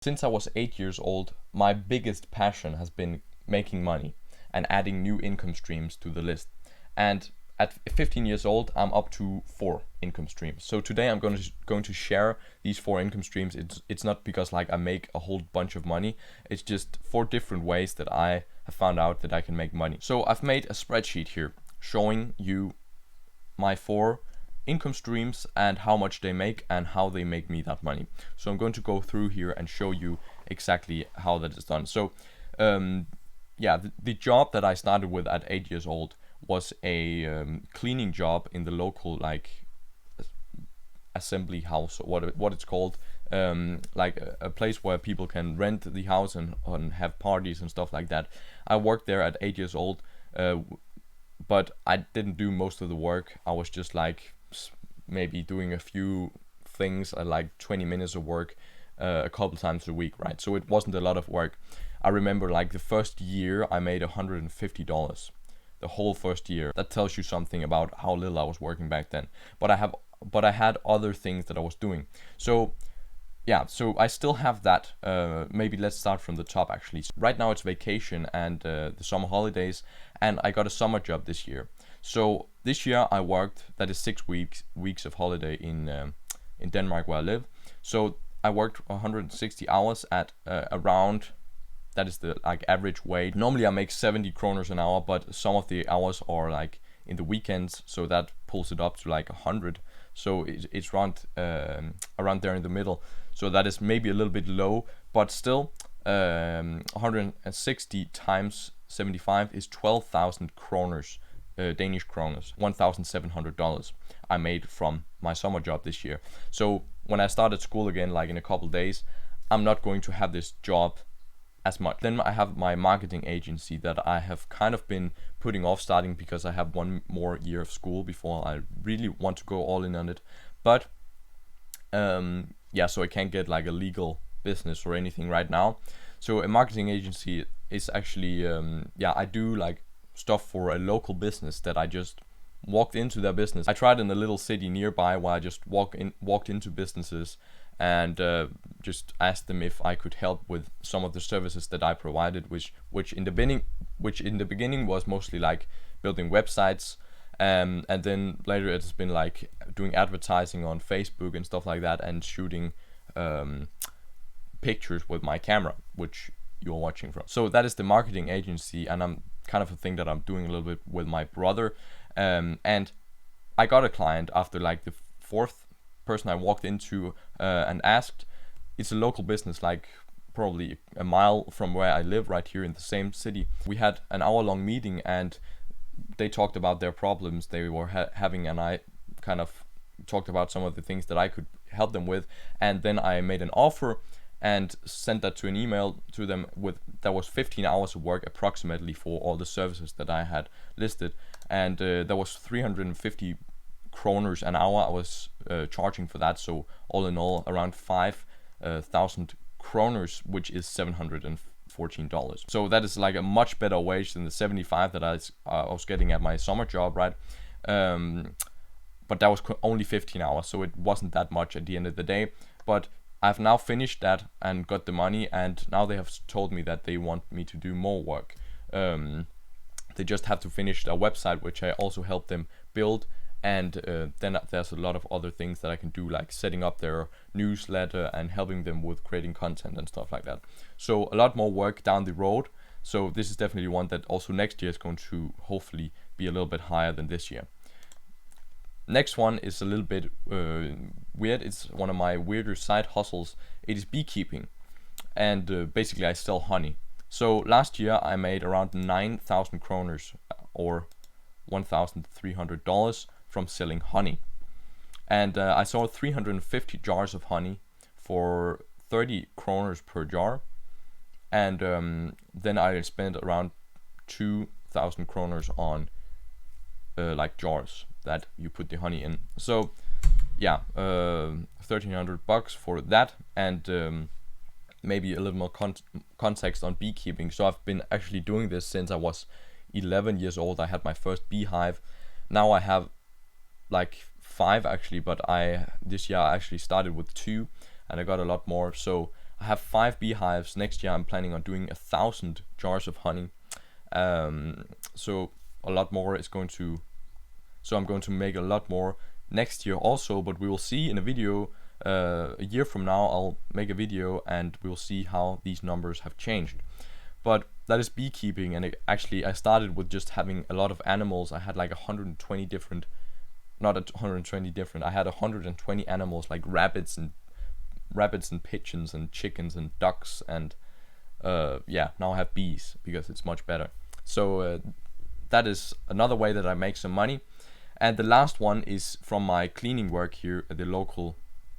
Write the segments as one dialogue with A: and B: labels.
A: Since I was 8 years old, my biggest passion has been making money and adding new income streams to the list. And at 15 years old, I'm up to 4 income streams. So today I'm going to share these 4 income streams. It's not because like I make a whole bunch of money. It's just 4 different ways that I have found out that I can make money. So I've made a spreadsheet here showing you my 4 income streams and how much they make and how they make me that money. So I'm going to go through here and show you exactly how that is done. So the job that I started with at 8 years old was a cleaning job in the local like assembly house, or what it's called, like a place where people can rent the house and have parties and stuff like that. I worked there at 8 years old, but I didn't do most of the work. I was just like maybe doing a few things, like 20 minutes of work a couple times a week, right? So it wasn't a lot of work. I remember like the first year I made $150, the whole first year. That tells you something about how little I was working back then. But I had other things that I was doing. So yeah, so I still have that. Maybe let's start from the top actually. Right now it's vacation and the summer holidays, and I got a summer job this year. So this year I worked, that is 6 weeks of holiday in Denmark where I live. So I worked 160 hours at around, that is the like average wage. Normally I make 70 kroners an hour, but some of the hours are like in the weekends, so that pulls it up to like 100. So it's around there in the middle. So that is maybe a little bit low, but still 160 times 75 is 12,000 kroners, Danish kroners, $1,700 I made from my summer job this year. So when I started school again, like in a couple days, I'm not going to have this job as much. Then I have my marketing agency that I have kind of been putting off starting because I have 1 more year of school before I really want to go all in on it. But so I can't get like a legal business or anything right now. So a marketing agency is actually I do like stuff for a local business that I just walked into their business. I tried in a little city nearby where I just walked into businesses and just asked them if I could help with some of the services that I provided, which in the beginning was mostly like building websites, and then later it's been like doing advertising on Facebook and stuff like that, and shooting pictures with my camera, which you're watching from. So that is the marketing agency, and I'm kind of a thing that I'm doing a little bit with my brother, and I got a client after like the 4th person I walked into and asked. It's a local business, like probably a mile from where I live, right here in the same city. We had an hour-long meeting and they talked about their problems they were having, and I kind of talked about some of the things that I could help them with, and then I made an offer and sent that to an email to them that was 15 hours of work approximately for all the services that I had listed, and that was 350 kroners an hour I was charging for that. So all in all around 5,000 kroners, which is $714. So that is like a much better wage than the 75 that I was getting at my summer job, right? But that was only 15 hours, so it wasn't that much at the end of the day. But I've now finished that and got the money, and now they have told me that they want me to do more work. They just have to finish their website, which I also helped them build, and then there's a lot of other things that I can do, like setting up their newsletter and helping them with creating content and stuff like that. So a lot more work down the road. So this is definitely one that also next year is going to hopefully be a little bit higher than this year. Next one is a little bit weird. It's one of my weirder side hustles. It is beekeeping, and basically I sell honey. So last year I made around 9,000 kroners, or $1,300 from selling honey, and I sold 350 jars of honey for 30 kroners per jar, and then I spent around 2,000 kroners on like jars that you put the honey in. So yeah, $1,300 for that, and maybe a little more context on beekeeping. So I've been actually doing this since I was 11 years old. I had my first beehive. Now I have like 5 actually, but this year I actually started with 2 and I got a lot more. So I have 5 beehives. Next year I'm planning on doing 1,000 jars of honey. So a lot more is going to, so I'm going to make a lot more next year also, but we will see in a video. A year from now I'll make a video and we'll see how these numbers have changed. But that is beekeeping, and actually I started with just having a lot of animals. I had like 120 different, not 120 different, I had 120 animals, like rabbits and pigeons and chickens and ducks, and yeah, now I have bees because it's much better. So that is another way that I make some money. And the last one is from my cleaning work here at the local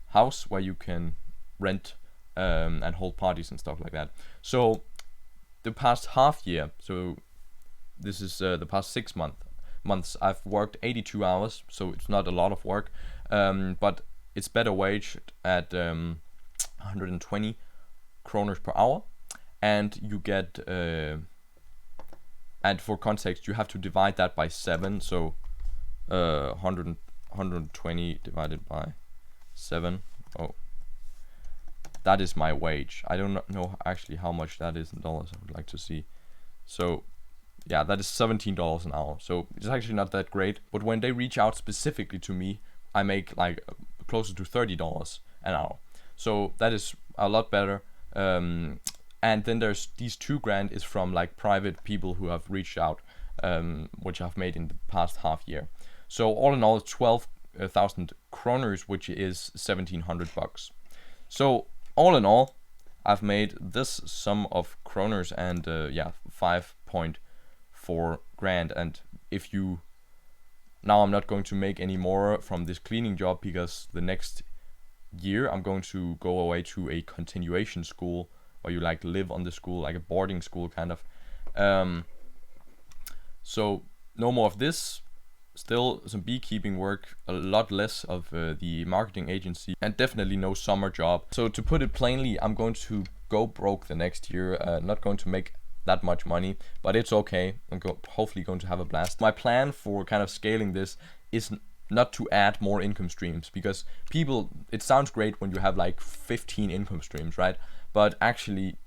A: house, where you can rent and hold parties and stuff like that. So the past half year, so this is the past 6 months, I've worked 82 hours, so it's not a lot of work, but it's better wage at 120 kroners per hour, and you get and for context you have to divide that by 7, so 120 divided by 7. Oh, that is my wage. I don't know actually how much that is in dollars. I would like to see. So yeah, that is $17 an hour. So it's actually not that great, but when they reach out specifically to me, I make like closer to $30 an hour. So that is a lot better. And then there's these 2 grand is from like private people who have reached out, which I've made in the past half year. So all in all, 12,000 kroners, which is 1,700 bucks. So all in all, I've made this sum of kroners, and yeah, 5.4 grand. And if you, now I'm not going to make any more from this cleaning job, because the next year I'm going to go away to a continuation school, where you like live on the school, like a boarding school kind of. So no more of this. Still some beekeeping work, a lot less of the marketing agency, and definitely no summer job. So to put it plainly, I'm going to go broke the next year, not going to make that much money, but it's okay. I'm hopefully going to have a blast. My plan for kind of scaling this is not to add more income streams, because people, it sounds great when you have like 15 income streams, right? But actually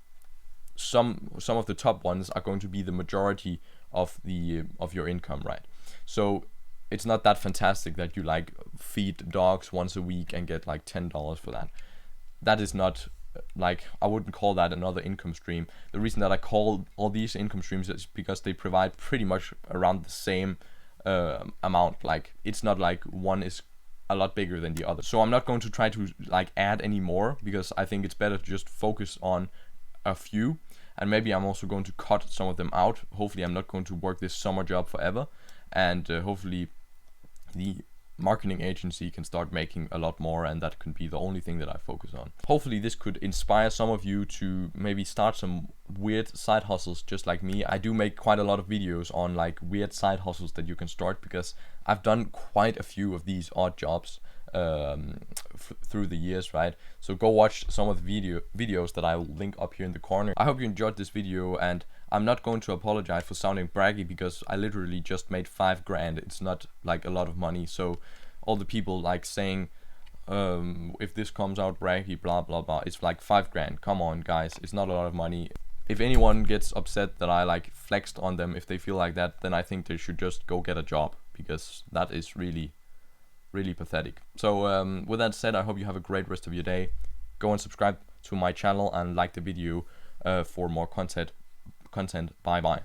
A: some of the top ones are going to be the majority of your income, right? So it's not that fantastic that you like feed dogs once a week and get like $10 for that. That is not, like, I wouldn't call that another income stream. The reason that I call all these income streams is because they provide pretty much around the same amount. Like, it's not like one is a lot bigger than the other. So I'm not going to try to like add any more, because I think it's better to just focus on a few. And maybe I'm also going to cut some of them out. Hopefully I'm not going to work this summer job forever, and hopefully the marketing agency can start making a lot more, and that can be the only thing that I focus on. Hopefully this could inspire some of you to maybe start some weird side hustles just like me. I do make quite a lot of videos on like weird side hustles that you can start, because I've done quite a few of these odd jobs through the years, right? So go watch some of the videos that I will link up here in the corner. I hope you enjoyed this video, and I'm not going to apologize for sounding braggy, because I literally just made 5 grand. It's not like a lot of money. So all the people like saying if this comes out braggy, blah blah blah, it's like 5 grand. Come on guys, it's not a lot of money. If anyone gets upset that I like flexed on them, if they feel like that, then I think they should just go get a job, because that is really pathetic. So with that said, I hope you have a great rest of your day. Go and subscribe to my channel and like the video for more content. Bye bye.